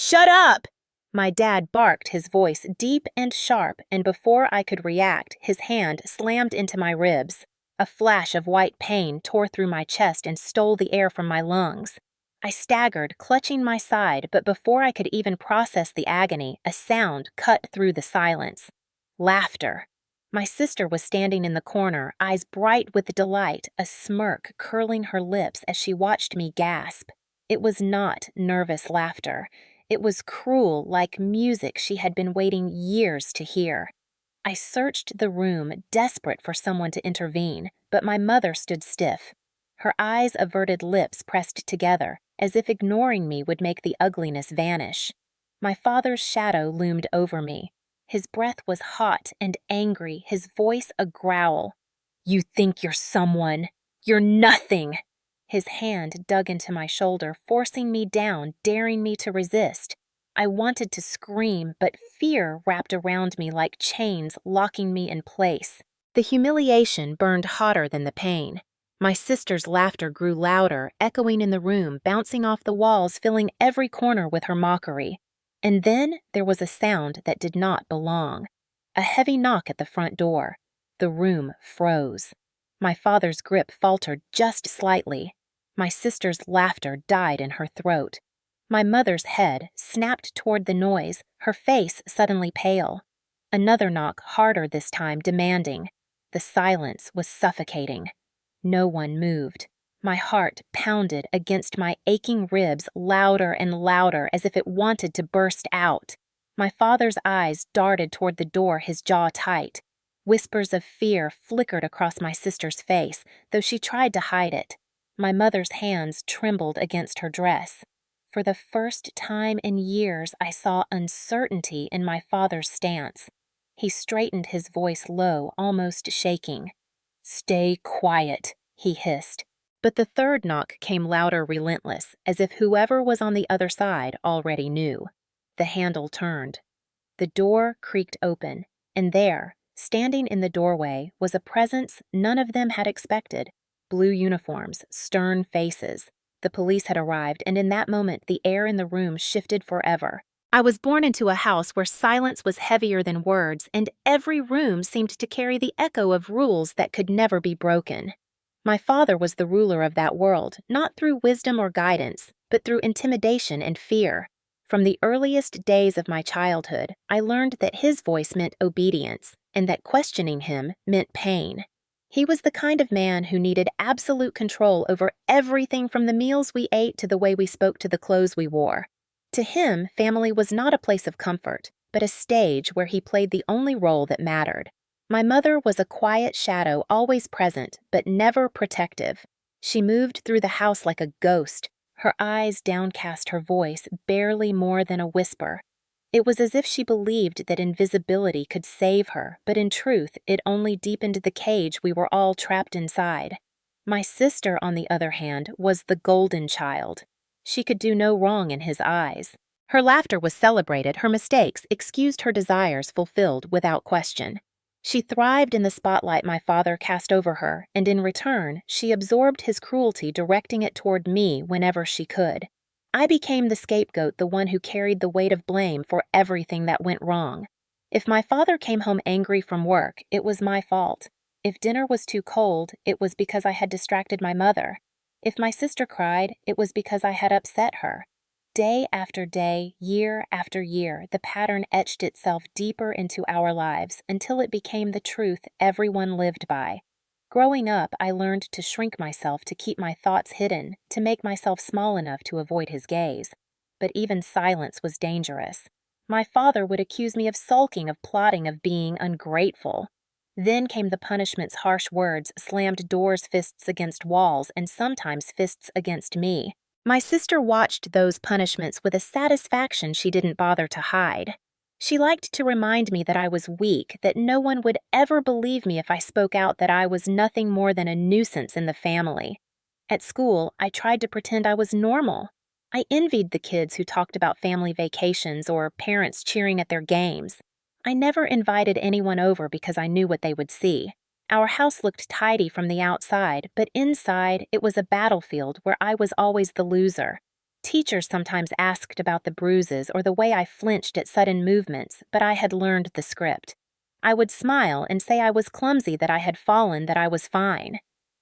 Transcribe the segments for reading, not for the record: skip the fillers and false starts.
"Shut up!" My dad barked, his voice deep and sharp, and before I could react, his hand slammed into my ribs. A flash of white pain tore through my chest and stole the air from my lungs. I staggered, clutching my side, but before I could even process the agony, a sound cut through the silence. Laughter. My sister was standing in the corner, eyes bright with delight, a smirk curling her lips as she watched me gasp. It was not nervous laughter. It was cruel, like music she had been waiting years to hear. I searched the room, desperate for someone to intervene, but my mother stood stiff. Her eyes averted, lips pressed together, as if ignoring me would make the ugliness vanish. My father's shadow loomed over me. His breath was hot and angry, his voice a growl. "You think you're someone. You're nothing." His hand dug into my shoulder, forcing me down, daring me to resist. I wanted to scream, but fear wrapped around me like chains, locking me in place. The humiliation burned hotter than the pain. My sister's laughter grew louder, echoing in the room, bouncing off the walls, filling every corner with her mockery. And then there was a sound that did not belong. A heavy knock at the front door. The room froze. My father's grip faltered just slightly. My sister's laughter died in her throat. My mother's head snapped toward the noise, her face suddenly pale. Another knock, harder this time, demanding. The silence was suffocating. No one moved. My heart pounded against my aching ribs louder and louder as if it wanted to burst out. My father's eyes darted toward the door, his jaw tight. Whispers of fear flickered across my sister's face, though she tried to hide it. My mother's hands trembled against her dress. For the first time in years, I saw uncertainty in my father's stance. He straightened, his voice low, almost shaking. "Stay quiet," he hissed. But the third knock came louder, relentless, as if whoever was on the other side already knew. The handle turned. The door creaked open, and there, standing in the doorway, was a presence none of them had expected. Blue uniforms, stern faces. The police had arrived, and in that moment the air in the room shifted forever. I was born into a house where silence was heavier than words, and every room seemed to carry the echo of rules that could never be broken. My father was the ruler of that world, not through wisdom or guidance, but through intimidation and fear. From the earliest days of my childhood, I learned that his voice meant obedience, and that questioning him meant pain. He was the kind of man who needed absolute control over everything from the meals we ate to the way we spoke to the clothes we wore. To him, family was not a place of comfort, but a stage where he played the only role that mattered. My mother was a quiet shadow, always present, but never protective. She moved through the house like a ghost, her eyes downcast, her voice barely more than a whisper. It was as if she believed that invisibility could save her, but in truth, it only deepened the cage we were all trapped inside. My sister, on the other hand, was the golden child. She could do no wrong in his eyes. Her laughter was celebrated, her mistakes excused, her desires fulfilled without question. She thrived in the spotlight my father cast over her, and in return, she absorbed his cruelty, directing it toward me whenever she could. I became the scapegoat, the one who carried the weight of blame for everything that went wrong. If my father came home angry from work, it was my fault. If dinner was too cold, it was because I had distracted my mother. If my sister cried, it was because I had upset her. Day after day, year after year, the pattern etched itself deeper into our lives until it became the truth everyone lived by. Growing up, I learned to shrink myself, to keep my thoughts hidden, to make myself small enough to avoid his gaze. But even silence was dangerous. My father would accuse me of sulking, of plotting, of being ungrateful. Then came the punishments, harsh words, slammed doors, fists against walls, and sometimes fists against me. My sister watched those punishments with a satisfaction she didn't bother to hide. She liked to remind me that I was weak, that no one would ever believe me if I spoke out, that I was nothing more than a nuisance in the family. At school, I tried to pretend I was normal. I envied the kids who talked about family vacations or parents cheering at their games. I never invited anyone over because I knew what they would see. Our house looked tidy from the outside, but inside it was a battlefield where I was always the loser. Teachers sometimes asked about the bruises or the way I flinched at sudden movements, but I had learned the script. I would smile and say I was clumsy, that I had fallen, that I was fine.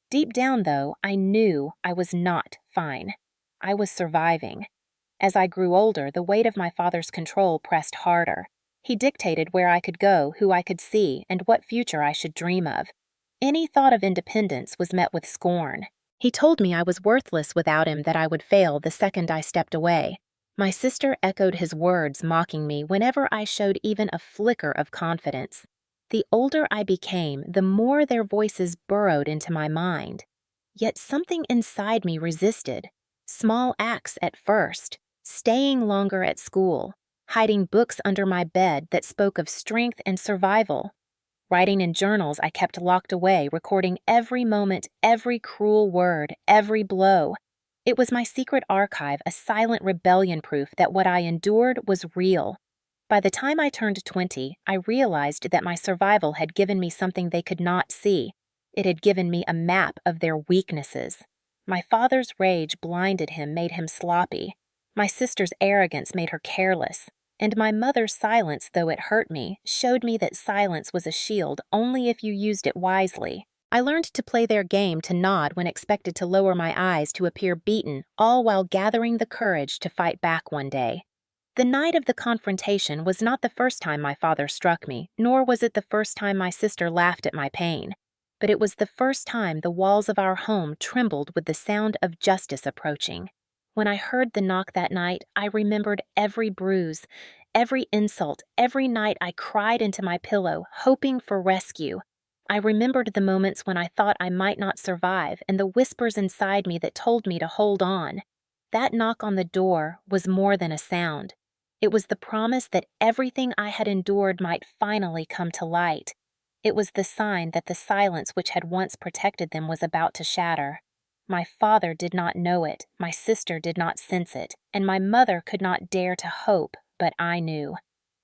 Deep down, though, I knew I was not fine. I was surviving. As I grew older, the weight of my father's control pressed harder. He dictated where I could go, who I could see, and what future I should dream of. Any thought of independence was met with scorn. He told me I was worthless without him, that I would fail the second I stepped away. My sister echoed his words, mocking me whenever I showed even a flicker of confidence. The older I became, the more their voices burrowed into my mind. Yet something inside me resisted. Small acts at first, staying longer at school, hiding books under my bed that spoke of strength and survival. Writing in journals I kept locked away, recording every moment, every cruel word, every blow. It was my secret archive, a silent rebellion, proof that what I endured was real. By the time I turned 20, I realized that my survival had given me something they could not see. It had given me a map of their weaknesses. My father's rage blinded him, made him sloppy. My sister's arrogance made her careless. And my mother's silence, though it hurt me, showed me that silence was a shield only if you used it wisely. I learned to play their game, to nod when expected, to lower my eyes, to appear beaten, all while gathering the courage to fight back one day. The night of the confrontation was not the first time my father struck me, nor was it the first time my sister laughed at my pain. But it was the first time the walls of our home trembled with the sound of justice approaching. When I heard the knock that night, I remembered every bruise, every insult, every night I cried into my pillow, hoping for rescue. I remembered the moments when I thought I might not survive, and the whispers inside me that told me to hold on. That knock on the door was more than a sound. It was the promise that everything I had endured might finally come to light. It was the sign that the silence which had once protected them was about to shatter. My father did not know it, my sister did not sense it, and my mother could not dare to hope, but I knew.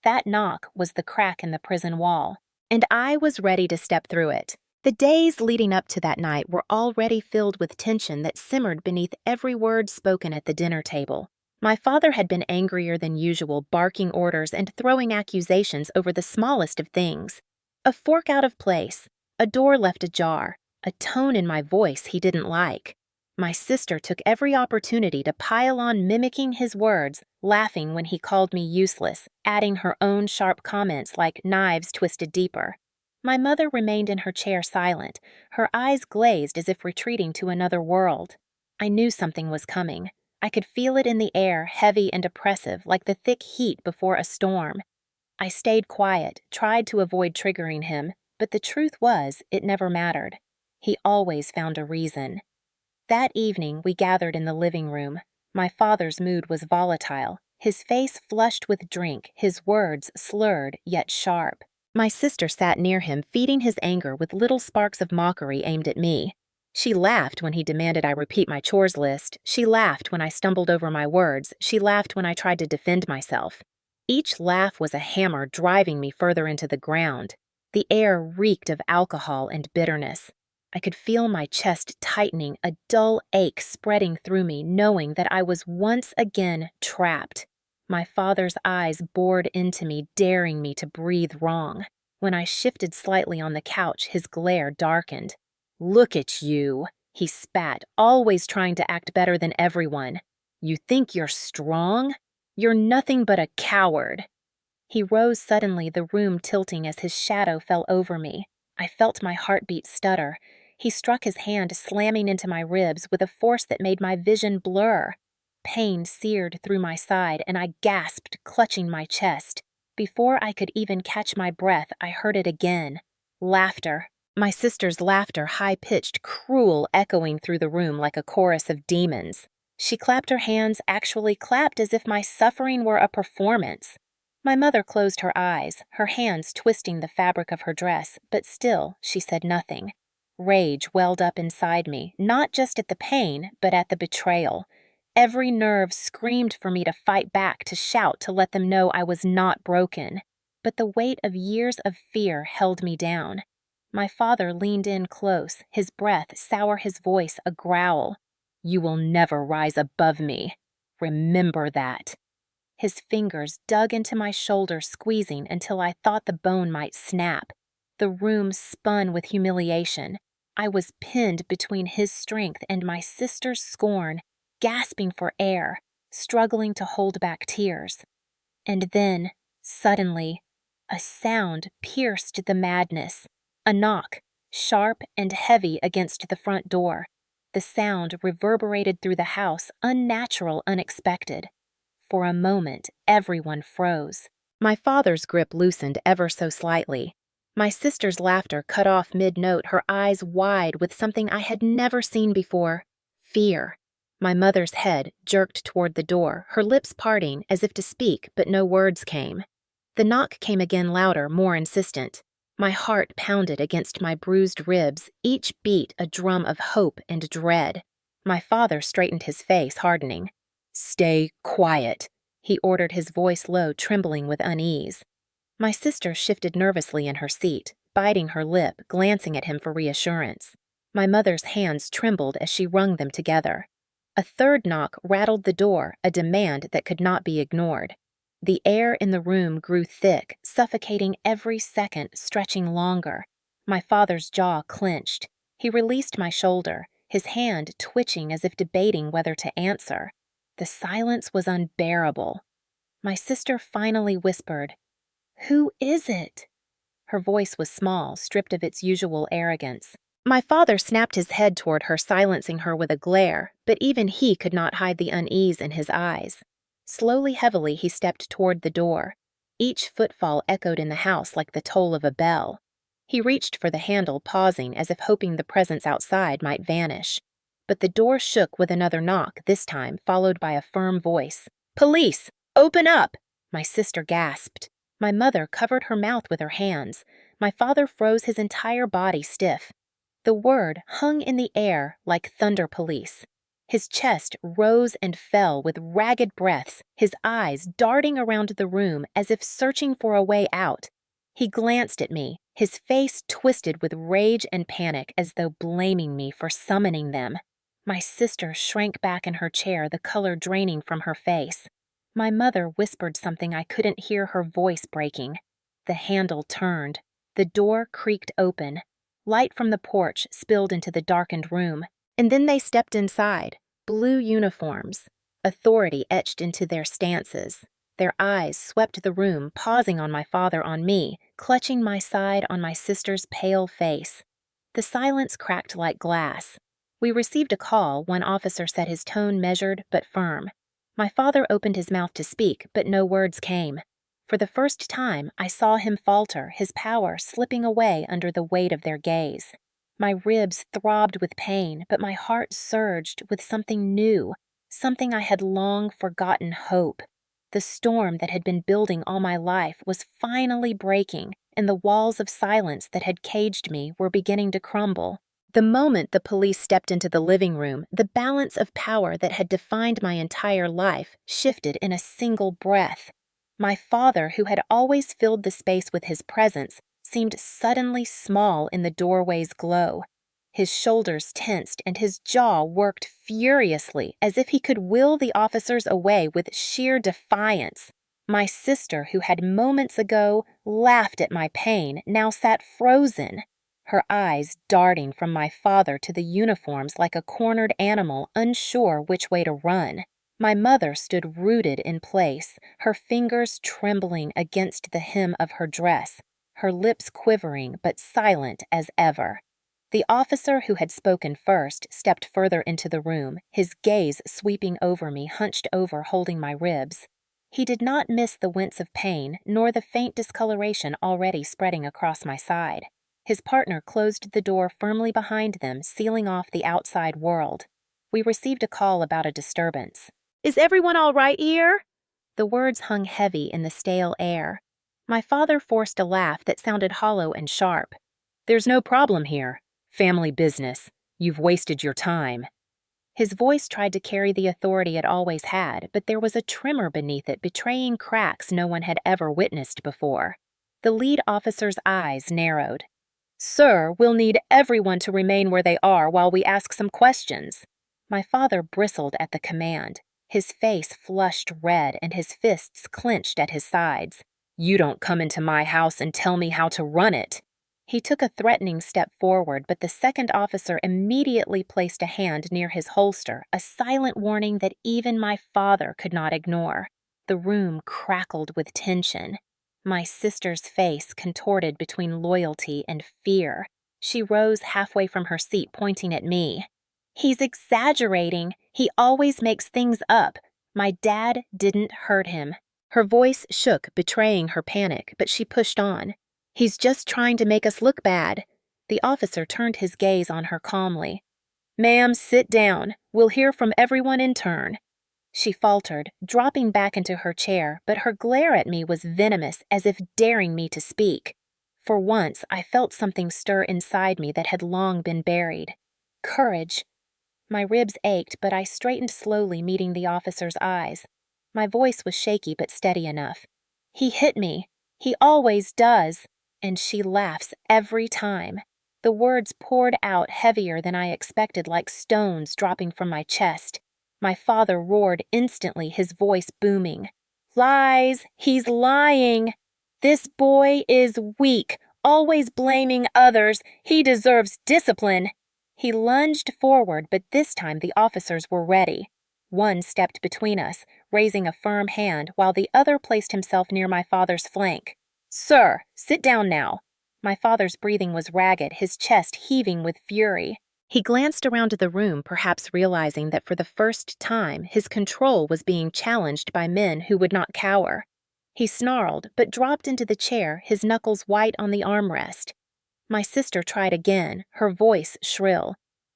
That knock was the crack in the prison wall, and I was ready to step through it. The days leading up to that night were already filled with tension that simmered beneath every word spoken at the dinner table. My father had been angrier than usual, barking orders and throwing accusations over the smallest of things. A fork out of place, a door left ajar, a tone in my voice he didn't like. My sister took every opportunity to pile on, mimicking his words, laughing when he called me useless, adding her own sharp comments like knives twisted deeper. My mother remained in her chair silent, her eyes glazed as if retreating to another world. I knew something was coming. I could feel it in the air, heavy and oppressive, like the thick heat before a storm. I stayed quiet, tried to avoid triggering him, but the truth was, it never mattered. He always found a reason. That evening, we gathered in the living room. My father's mood was volatile, his face flushed with drink, his words slurred yet sharp. My sister sat near him, feeding his anger with little sparks of mockery aimed at me. She laughed when he demanded I repeat my chores list. She laughed when I stumbled over my words. She laughed when I tried to defend myself. Each laugh was a hammer driving me further into the ground. The air reeked of alcohol and bitterness. I could feel my chest tightening, a dull ache spreading through me, knowing that I was once again trapped. My father's eyes bored into me, daring me to breathe wrong. When I shifted slightly on the couch, his glare darkened. "Look at you," he spat, always trying to act better than everyone. "You think you're strong? You're nothing but a coward." He rose suddenly, the room tilting as his shadow fell over me. I felt my heartbeat stutter. He struck his hand, slamming into my ribs with a force that made my vision blur. Pain seared through my side, and I gasped, clutching my chest. Before I could even catch my breath, I heard it again. Laughter. My sister's laughter, high-pitched, cruel, echoing through the room like a chorus of demons. She clapped her hands, actually clapped as if my suffering were a performance. My mother closed her eyes, her hands twisting the fabric of her dress, but still she said nothing. Rage welled up inside me, not just at the pain, but at the betrayal. Every nerve screamed for me to fight back, to shout, to let them know I was not broken. But the weight of years of fear held me down. My father leaned in close, his breath sour, his voice a growl. "You will never rise above me." Remember that." His fingers dug into my shoulder, squeezing until I thought the bone might snap. The room spun with humiliation. I was pinned between his strength and my sister's scorn, gasping for air, struggling to hold back tears. And then, suddenly, a sound pierced the madness. A knock, sharp and heavy against the front door. The sound reverberated through the house, unnatural, unexpected. For a moment, everyone froze. My father's grip loosened ever so slightly. My sister's laughter cut off mid-note, her eyes wide with something I had never seen before: fear. My mother's head jerked toward the door, her lips parting as if to speak, but no words came. The knock came again, louder, more insistent. My heart pounded against my bruised ribs, each beat a drum of hope and dread. My father straightened his face, hardening. "Stay quiet," he ordered, his voice low, trembling with unease. My sister shifted nervously in her seat, biting her lip, glancing at him for reassurance. My mother's hands trembled as she wrung them together. A third knock rattled the door, a demand that could not be ignored. The air in the room grew thick, suffocating every second, stretching longer. My father's jaw clenched. He released my shoulder, his hand twitching as if debating whether to answer. The silence was unbearable. My sister finally whispered, "Who is it?" Her voice was small, stripped of its usual arrogance. My father snapped his head toward her, silencing her with a glare, but even he could not hide the unease in his eyes. Slowly, heavily, he stepped toward the door. Each footfall echoed in the house like the toll of a bell. He reached for the handle, pausing as if hoping the presence outside might vanish. But the door shook with another knock, this time followed by a firm voice. "Police! Open up!" My sister gasped. My mother covered her mouth with her hands. My father froze, his entire body stiff. The word hung in the air like thunder police. His chest rose and fell with ragged breaths, his eyes darting around the room as if searching for a way out. He glanced at me, his face twisted with rage and panic as though blaming me for summoning them. My sister shrank back in her chair, the color draining from her face. My mother whispered something I couldn't hear, her voice breaking. The handle turned. The door creaked open. Light from the porch spilled into the darkened room. And then they stepped inside. Blue uniforms. Authority etched into their stances. Their eyes swept the room, pausing on my father, on me, clutching my side, on my sister's pale face. The silence cracked like glass. We received a call, one officer said, his tone measured but firm. My father opened his mouth to speak, but no words came. For the first time, I saw him falter, his power slipping away under the weight of their gaze. My ribs throbbed with pain, but my heart surged with something new, something I had long forgotten: hope. The storm that had been building all my life was finally breaking, and the walls of silence that had caged me were beginning to crumble. The moment the police stepped into the living room, the balance of power that had defined my entire life shifted in a single breath. My father, who had always filled the space with his presence, seemed suddenly small in the doorway's glow. His shoulders tensed and his jaw worked furiously, as if he could will the officers away with sheer defiance. My sister, who had moments ago laughed at my pain, now sat frozen, her eyes darting from my father to the uniforms like a cornered animal unsure which way to run. My mother stood rooted in place, her fingers trembling against the hem of her dress, her lips quivering but silent as ever. The officer who had spoken first stepped further into the room, his gaze sweeping over me, hunched over, holding my ribs. He did not miss the wince of pain, nor the faint discoloration already spreading across my side. His partner closed the door firmly behind them, sealing off the outside world. We received a call about a disturbance. "Is everyone all right here?" The words hung heavy in the stale air. My father forced a laugh that sounded hollow and sharp. "There's no problem here. Family business. You've wasted your time." His voice tried to carry the authority it always had, but there was a tremor beneath it, betraying cracks no one had ever witnessed before. The lead officer's eyes narrowed. "Sir, we'll need everyone to remain where they are while we ask some questions." My father bristled at the command. His face flushed red and his fists clenched at his sides. "You don't come into my house and tell me how to run it." He took a threatening step forward, but the second officer immediately placed a hand near his holster, a silent warning that even my father could not ignore. The room crackled with tension. My sister's face contorted between loyalty and fear. She rose halfway from her seat, pointing at me. "He's exaggerating. He always makes things up. My dad didn't hurt him." Her voice shook, betraying her panic, but she pushed on. "He's just trying to make us look bad." The officer turned his gaze on her calmly. "Ma'am, sit down. We'll hear from everyone in turn." She faltered, dropping back into her chair, but her glare at me was venomous, as if daring me to speak. For once, I felt something stir inside me that had long been buried. Courage. My ribs ached, but I straightened slowly, meeting the officer's eyes. My voice was shaky but steady enough. "He hit me. He always does. And she laughs every time." The words poured out heavier than I expected, like stones dropping from my chest. My father roared instantly, his voice booming. "Lies! He's lying! This boy is weak, always blaming others. He deserves discipline." He lunged forward, but this time the officers were ready. One stepped between us, raising a firm hand, while the other placed himself near my father's flank. "Sir, sit down now." My father's breathing was ragged, his chest heaving with fury. He glanced around the room, perhaps realizing that for the first time his control was being challenged by men who would not cower. He snarled, but dropped into the chair, his knuckles white on the armrest. My sister tried again, her voice shrill.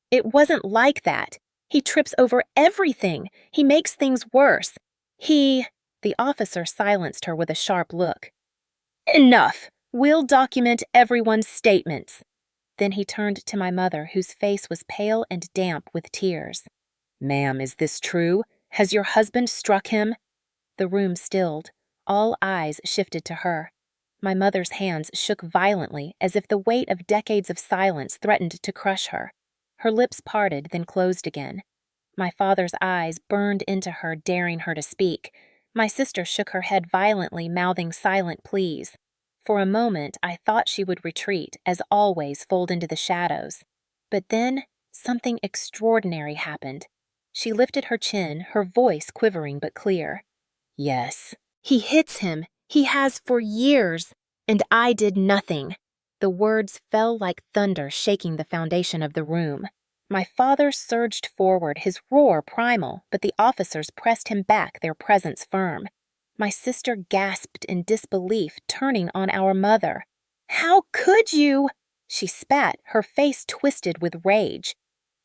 "It wasn't like that. He trips over everything. He makes things worse. The officer silenced her with a sharp look. "Enough! We'll document everyone's statements." Then he turned to my mother, whose face was pale and damp with tears. "Ma'am, is this true? Has your husband struck him?" The room stilled. All eyes shifted to her. My mother's hands shook violently, as if the weight of decades of silence threatened to crush her. Her lips parted, then closed again. My father's eyes burned into her, daring her to speak. My sister shook her head violently, mouthing silent pleas. For a moment, I thought she would retreat, as always fold into the shadows. But then, something extraordinary happened. She lifted her chin, her voice quivering but clear. "Yes. He hits him. He has for years. And I did nothing." The words fell like thunder, shaking the foundation of the room. My father surged forward, his roar primal, but the officers pressed him back, their presence firm. My sister gasped in disbelief, turning on our mother. "How could you?" She spat, her face twisted with rage.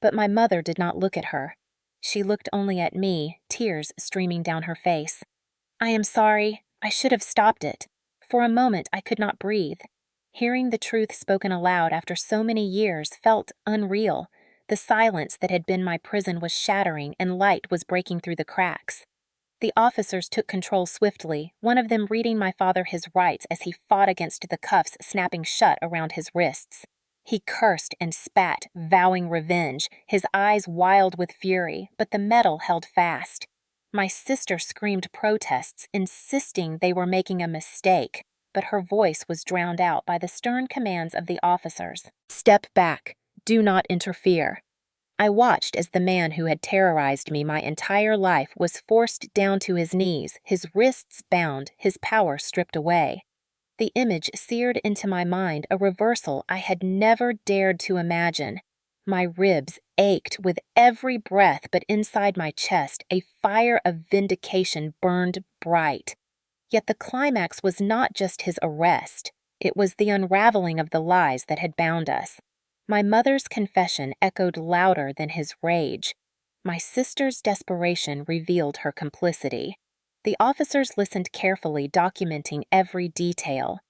But my mother did not look at her. She looked only at me, tears streaming down her face. "I am sorry. I should have stopped it." For a moment I could not breathe. Hearing the truth spoken aloud after so many years felt unreal. The silence that had been my prison was shattering, and light was breaking through the cracks. The officers took control swiftly, one of them reading my father his rights as he fought against the cuffs snapping shut around his wrists. He cursed and spat, vowing revenge, his eyes wild with fury, but the metal held fast. My sister screamed protests, insisting they were making a mistake, but her voice was drowned out by the stern commands of the officers. "Step back. Do not interfere." I watched as the man who had terrorized me my entire life was forced down to his knees, his wrists bound, his power stripped away. The image seared into my mind a reversal I had never dared to imagine. My ribs ached with every breath, but inside my chest a fire of vindication burned bright. Yet the climax was not just his arrest. It was the unraveling of the lies that had bound us. My mother's confession echoed louder than his rage. My sister's desperation revealed her complicity. The officers listened carefully, documenting every detail.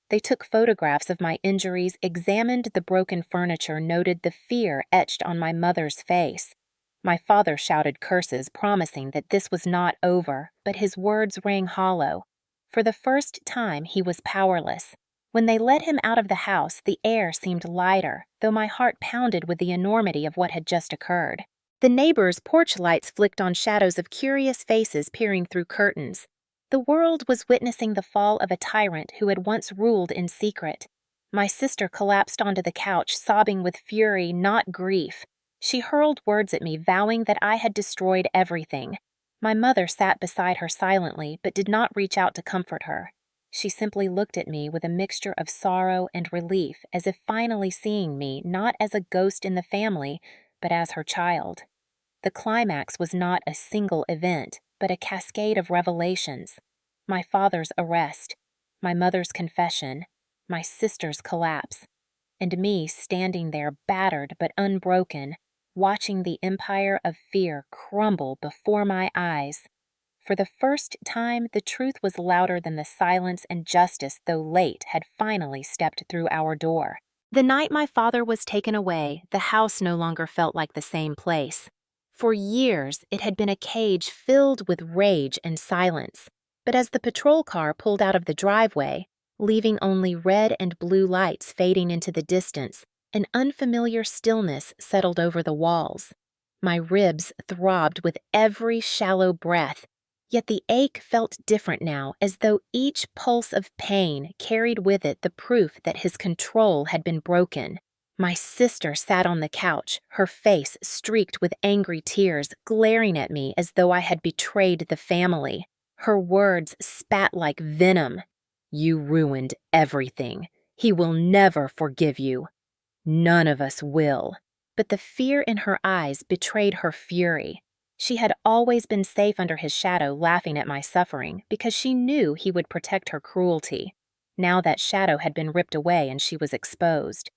They took photographs of my injuries, examined the broken furniture, noted the fear etched on my mother's face. My father shouted curses, promising that this was not over, but his words rang hollow. For the first time, he was powerless. When they led him out of the house, the air seemed lighter, though my heart pounded with the enormity of what had just occurred. The neighbors' porch lights flicked on shadows of curious faces peering through curtains. The world was witnessing the fall of a tyrant who had once ruled in secret. My sister collapsed onto the couch, sobbing with fury, not grief. She hurled words at me, vowing that I had destroyed everything. My mother sat beside her silently, but did not reach out to comfort her. She simply looked at me with a mixture of sorrow and relief, as if finally seeing me not as a ghost in the family, but as her child. The climax was not a single event, but a cascade of revelations. My father's arrest, my mother's confession, my sister's collapse, and me standing there battered but unbroken, watching the empire of fear crumble before my eyes. For the first time, the truth was louder than the silence, and justice, though late, had finally stepped through our door. The night my father was taken away, the house no longer felt like the same place. For years, it had been a cage filled with rage and silence. But as the patrol car pulled out of the driveway, leaving only red and blue lights fading into the distance, an unfamiliar stillness settled over the walls. My ribs throbbed with every shallow breath, yet the ache felt different now, as though each pulse of pain carried with it the proof that his control had been broken. My sister sat on the couch, her face streaked with angry tears, glaring at me as though I had betrayed the family. Her words spat like venom. "You ruined everything. He will never forgive you." "None of us will." But the fear in her eyes betrayed her fury. She had always been safe under his shadow, laughing at my suffering, because she knew he would protect her cruelty. Now that shadow had been ripped away and she was exposed.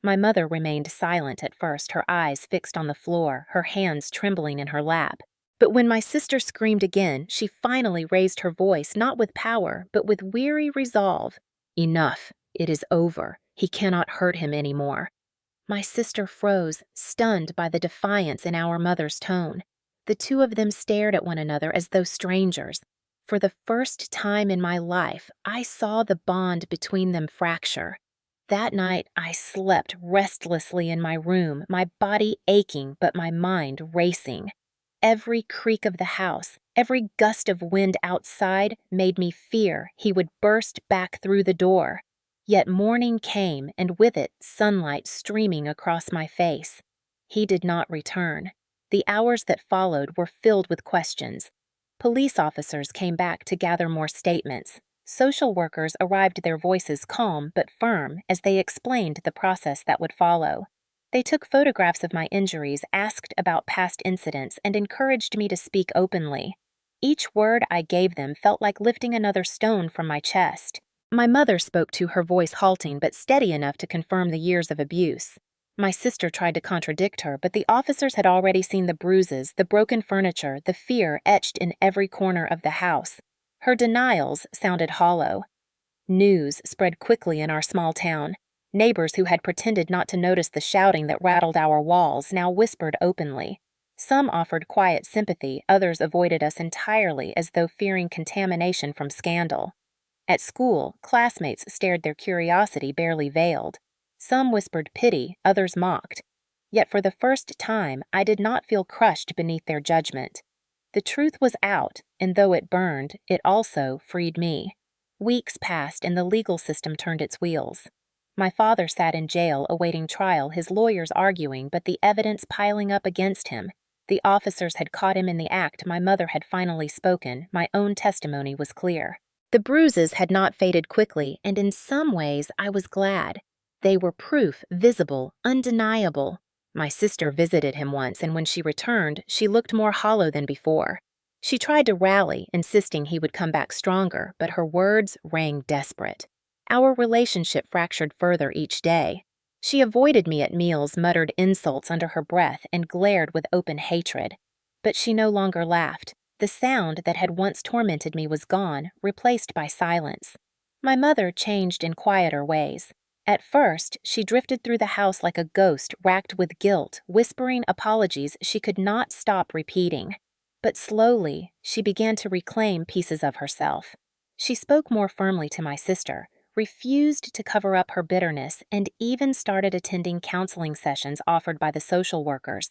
My mother remained silent at first, her eyes fixed on the floor, her hands trembling in her lap. But when my sister screamed again, she finally raised her voice, not with power, but with weary resolve. "Enough. It is over. He cannot hurt him anymore." My sister froze, stunned by the defiance in our mother's tone. The two of them stared at one another as though strangers. For the first time in my life, I saw the bond between them fracture. That night, I slept restlessly in my room, my body aching but my mind racing. Every creak of the house, every gust of wind outside made me fear he would burst back through the door. Yet morning came, and with it sunlight streaming across my face. He did not return. The hours that followed were filled with questions. Police officers came back to gather more statements. Social workers arrived, their voices calm but firm, as they explained the process that would follow. They took photographs of my injuries, asked about past incidents, and encouraged me to speak openly. Each word I gave them felt like lifting another stone from my chest. My mother spoke to, her voice halting but steady enough to confirm the years of abuse. My sister tried to contradict her, but the officers had already seen the bruises, the broken furniture, the fear etched in every corner of the house. Her denials sounded hollow. News spread quickly in our small town. Neighbors who had pretended not to notice the shouting that rattled our walls now whispered openly. Some offered quiet sympathy, others avoided us entirely as though fearing contamination from scandal. At school, classmates stared, their curiosity barely veiled. Some whispered pity, others mocked. Yet for the first time, I did not feel crushed beneath their judgment. The truth was out, and though it burned, it also freed me. Weeks passed, and the legal system turned its wheels. My father sat in jail awaiting trial, his lawyers arguing, but the evidence piling up against him. The officers had caught him in the act, my mother had finally spoken, my own testimony was clear. The bruises had not faded quickly, and in some ways I was glad. They were proof, visible, undeniable. My sister visited him once, and when she returned, she looked more hollow than before. She tried to rally, insisting he would come back stronger, but her words rang desperate. Our relationship fractured further each day. She avoided me at meals, muttered insults under her breath, and glared with open hatred. But she no longer laughed. The sound that had once tormented me was gone, replaced by silence. My mother changed in quieter ways. At first, she drifted through the house like a ghost racked with guilt, whispering apologies she could not stop repeating. But slowly, she began to reclaim pieces of herself. She spoke more firmly to my sister, refused to cover up her bitterness, and even started attending counseling sessions offered by the social workers.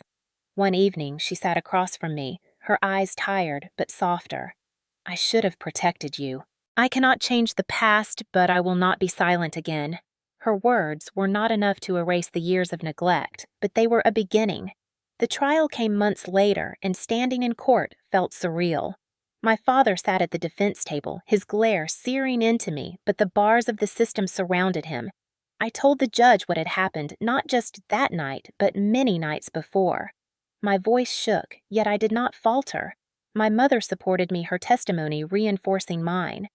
One evening, she sat across from me, her eyes tired but softer. "I should have protected you. I cannot change the past, but I will not be silent again." Her words were not enough to erase the years of neglect, but they were a beginning. The trial came months later, and standing in court felt surreal. My father sat at the defense table, his glare searing into me, but the bars of the system surrounded him. I told the judge what had happened not just that night, but many nights before. My voice shook, yet I did not falter. My mother supported me, her testimony reinforcing mine.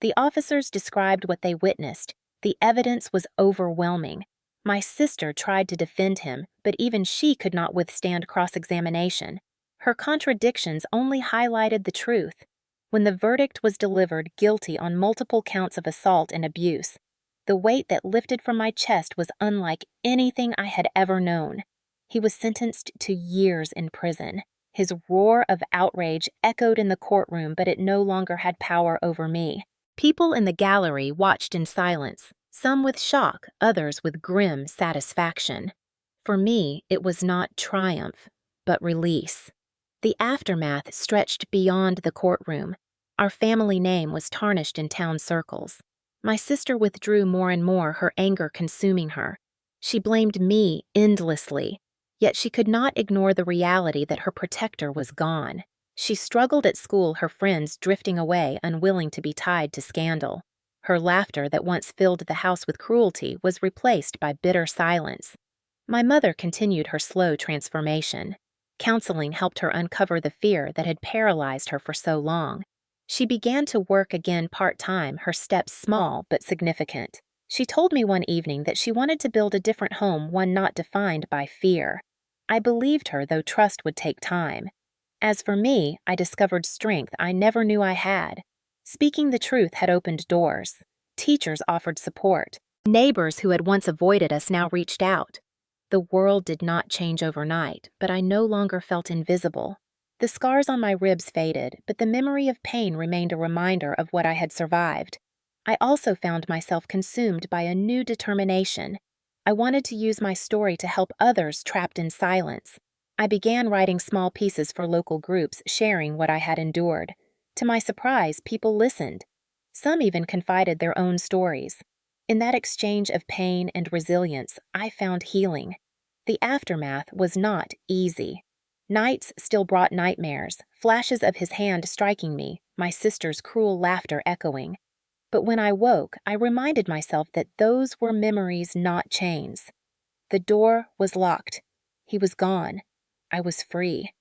The officers described what they witnessed. The evidence was overwhelming. My sister tried to defend him, but even she could not withstand cross-examination. Her contradictions only highlighted the truth. When the verdict was delivered guilty on multiple counts of assault and abuse, the weight that lifted from my chest was unlike anything I had ever known. He was sentenced to years in prison. His roar of outrage echoed in the courtroom, but it no longer had power over me. People in the gallery watched in silence, some with shock, others with grim satisfaction. For me, it was not triumph, but release. The aftermath stretched beyond the courtroom. Our family name was tarnished in town circles. My sister withdrew more and more, her anger consuming her. She blamed me endlessly, yet she could not ignore the reality that her protector was gone. She struggled at school, her friends drifting away, unwilling to be tied to scandal. Her laughter that once filled the house with cruelty was replaced by bitter silence. My mother continued her slow transformation. Counseling helped her uncover the fear that had paralyzed her for so long. She began to work again part-time, her steps small but significant. She told me one evening that she wanted to build a different home, one not defined by fear. I believed her, though trust would take time. As for me, I discovered strength I never knew I had. Speaking the truth had opened doors. Teachers offered support. Neighbors who had once avoided us now reached out. The world did not change overnight, but I no longer felt invisible. The scars on my ribs faded, but the memory of pain remained a reminder of what I had survived. I also found myself consumed by a new determination. I wanted to use my story to help others trapped in silence. I began writing small pieces for local groups, sharing what I had endured. To my surprise, people listened. Some even confided their own stories. In that exchange of pain and resilience, I found healing. The aftermath was not easy. Nights still brought nightmares, flashes of his hand striking me, my sister's cruel laughter echoing. But when I woke, I reminded myself that those were memories, not chains. The door was locked. He was gone. I was free.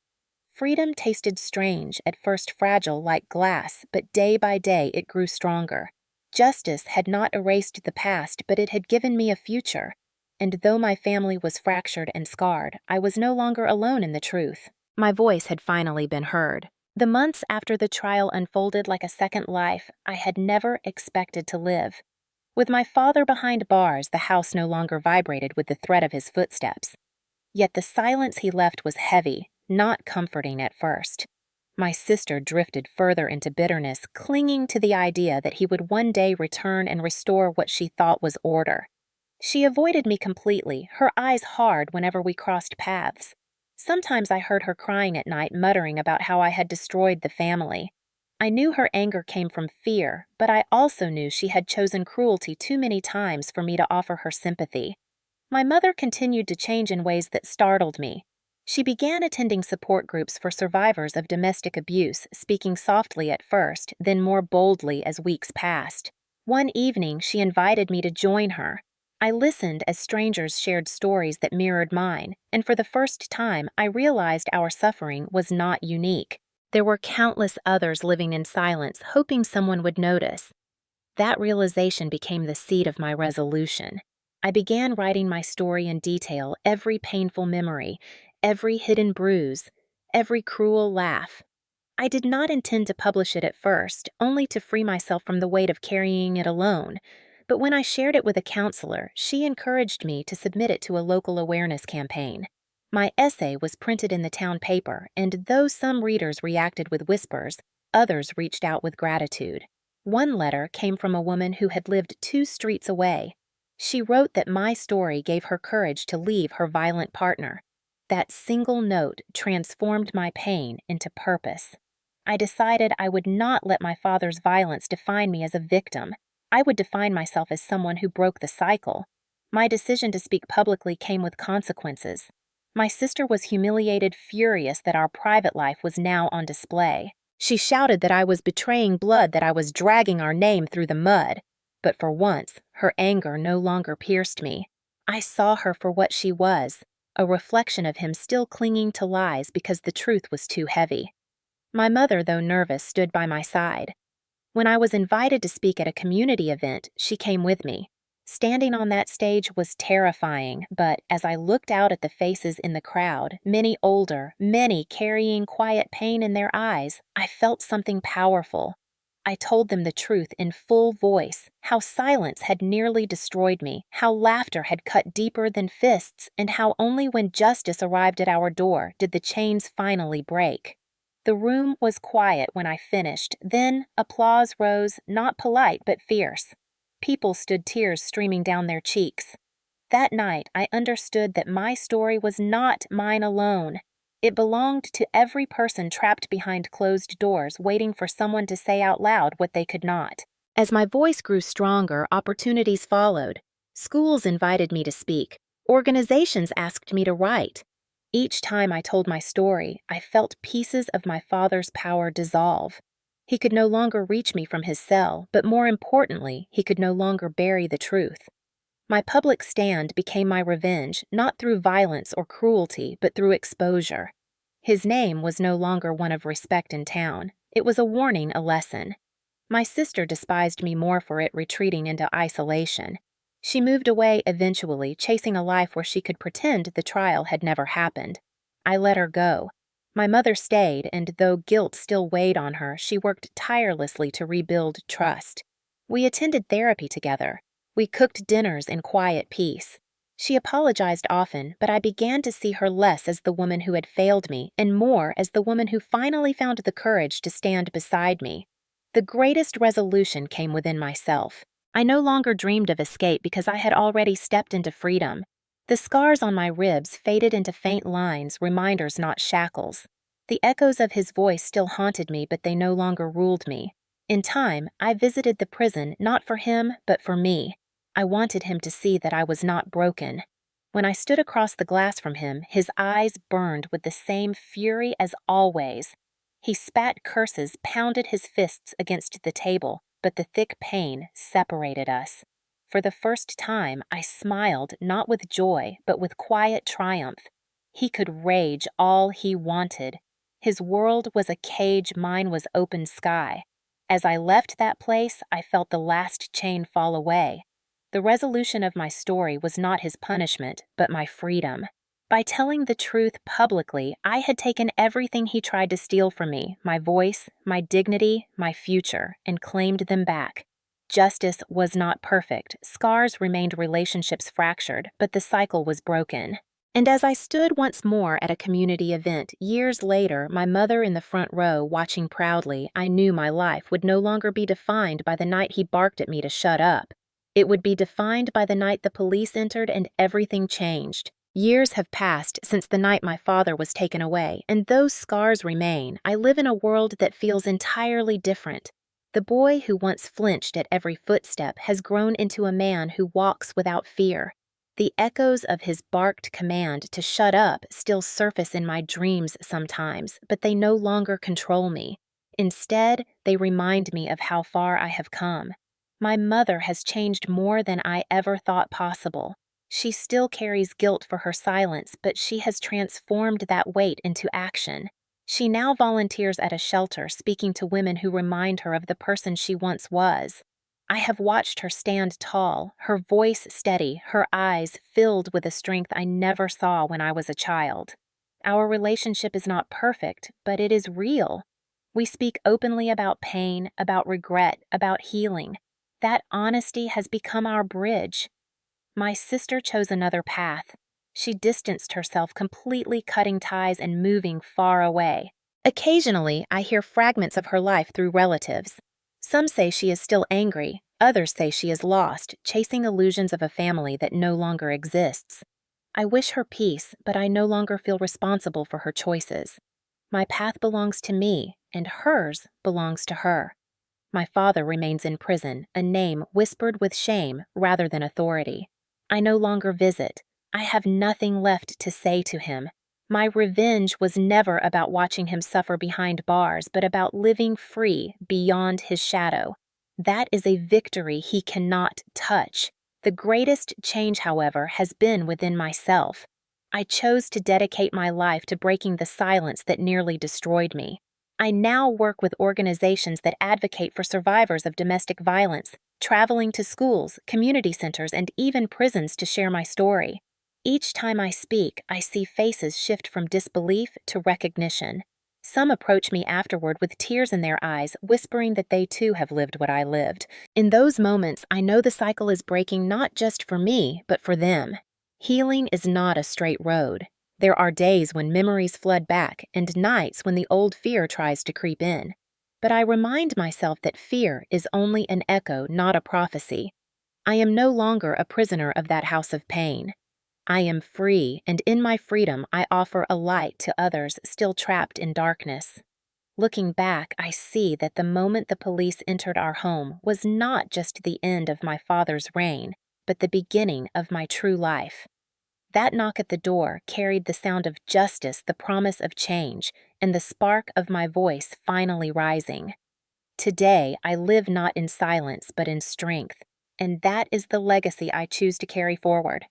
Freedom tasted strange, at first fragile like glass, but day by day it grew stronger. Justice had not erased the past, but it had given me a future. And though my family was fractured and scarred, I was no longer alone in the truth. My voice had finally been heard. The months after the trial unfolded like a second life I had never expected to live. With my father behind bars, the house no longer vibrated with the threat of his footsteps. Yet the silence he left was heavy, not comforting at first. My sister drifted further into bitterness, clinging to the idea that he would one day return and restore what she thought was order. She avoided me completely, her eyes hard whenever we crossed paths. Sometimes I heard her crying at night, muttering about how I had destroyed the family. I knew her anger came from fear, but I also knew she had chosen cruelty too many times for me to offer her sympathy. My mother continued to change in ways that startled me. She began attending support groups for survivors of domestic abuse, speaking softly at first, then more boldly as weeks passed. One evening, she invited me to join her. I listened as strangers shared stories that mirrored mine, and for the first time, I realized our suffering was not unique. There were countless others living in silence, hoping someone would notice. That realization became the seed of my resolution. I began writing my story in detail, every painful memory, every hidden bruise, every cruel laugh. I did not intend to publish it at first, only to free myself from the weight of carrying it alone. But when I shared it with a counselor, she encouraged me to submit it to a local awareness campaign. My essay was printed in the town paper, and though some readers reacted with whispers, others reached out with gratitude. One letter came from a woman who had lived 2 streets away. She wrote that my story gave her courage to leave her violent partner. That single note transformed my pain into purpose. I decided I would not let my father's violence define me as a victim. I would define myself as someone who broke the cycle. My decision to speak publicly came with consequences. My sister was humiliated, furious that our private life was now on display. She shouted that I was betraying blood, that I was dragging our name through the mud. But for once, her anger no longer pierced me. I saw her for what she was, a reflection of him still clinging to lies because the truth was too heavy. My mother, though nervous, stood by my side. When I was invited to speak at a community event, she came with me. Standing on that stage was terrifying, but as I looked out at the faces in the crowd, many older, many carrying quiet pain in their eyes, I felt something powerful. I told them the truth in full voice, how silence had nearly destroyed me, how laughter had cut deeper than fists, and how only when justice arrived at our door did the chains finally break. The room was quiet when I finished, then applause rose, not polite but fierce. People stood, tears streaming down their cheeks. That night, I understood that my story was not mine alone. It belonged to every person trapped behind closed doors, waiting for someone to say out loud what they could not. As my voice grew stronger, opportunities followed. Schools invited me to speak. Organizations asked me to write. Each time I told my story, I felt pieces of my father's power dissolve. He could no longer reach me from his cell, but more importantly, he could no longer bury the truth. My public stand became my revenge, not through violence or cruelty, but through exposure. His name was no longer one of respect in town. It was a warning, a lesson. My sister despised me more for it, retreating into isolation. She moved away eventually, chasing a life where she could pretend the trial had never happened. I let her go. My mother stayed, and though guilt still weighed on her, she worked tirelessly to rebuild trust. We attended therapy together. We cooked dinners in quiet peace. She apologized often, but I began to see her less as the woman who had failed me and more as the woman who finally found the courage to stand beside me. The greatest resolution came within myself. I no longer dreamed of escape because I had already stepped into freedom. The scars on my ribs faded into faint lines, reminders, not shackles. The echoes of his voice still haunted me, but they no longer ruled me. In time, I visited the prison not for him, but for me. I wanted him to see that I was not broken. When I stood across the glass from him, his eyes burned with the same fury as always. He spat curses, pounded his fists against the table, but the thick pain separated us. For the first time, I smiled not with joy, but with quiet triumph. He could rage all he wanted. His world was a cage, mine was open sky. As I left that place, I felt the last chain fall away. The resolution of my story was not his punishment, but my freedom. By telling the truth publicly, I had taken everything he tried to steal from me, my voice, my dignity, my future, and claimed them back. Justice was not perfect. Scars remained, relationships fractured, but the cycle was broken. And as I stood once more at a community event, years later, my mother in the front row watching proudly, I knew my life would no longer be defined by the night he barked at me to shut up. It would be defined by the night the police entered and everything changed. Years have passed since the night my father was taken away, and those scars remain. I live in a world that feels entirely different. The boy who once flinched at every footstep has grown into a man who walks without fear. The echoes of his barked command to shut up still surface in my dreams sometimes, but they no longer control me. Instead, they remind me of how far I have come. My mother has changed more than I ever thought possible. She still carries guilt for her silence, but she has transformed that weight into action. She now volunteers at a shelter, speaking to women who remind her of the person she once was. I have watched her stand tall, her voice steady, her eyes filled with a strength I never saw when I was a child. Our relationship is not perfect, but it is real. We speak openly about pain, about regret, about healing. That honesty has become our bridge. My sister chose another path. She distanced herself, completely cutting ties and moving far away. Occasionally, I hear fragments of her life through relatives. Some say she is still angry, others say she is lost, chasing illusions of a family that no longer exists. I wish her peace, but I no longer feel responsible for her choices. My path belongs to me, and hers belongs to her. My father remains in prison, a name whispered with shame rather than authority. I no longer visit. I have nothing left to say to him. My revenge was never about watching him suffer behind bars, but about living free beyond his shadow. That is a victory he cannot touch. The greatest change, however, has been within myself. I chose to dedicate my life to breaking the silence that nearly destroyed me. I now work with organizations that advocate for survivors of domestic violence, traveling to schools, community centers, and even prisons to share my story. Each time I speak, I see faces shift from disbelief to recognition. Some approach me afterward with tears in their eyes, whispering that they too have lived what I lived. In those moments, I know the cycle is breaking not just for me, but for them. Healing is not a straight road. There are days when memories flood back and nights when the old fear tries to creep in. But I remind myself that fear is only an echo, not a prophecy. I am no longer a prisoner of that house of pain. I am free, and in my freedom I offer a light to others still trapped in darkness. Looking back, I see that the moment the police entered our home was not just the end of my father's reign, but the beginning of my true life. That knock at the door carried the sound of justice, the promise of change, and the spark of my voice finally rising. Today, I live not in silence, but in strength, and that is the legacy I choose to carry forward.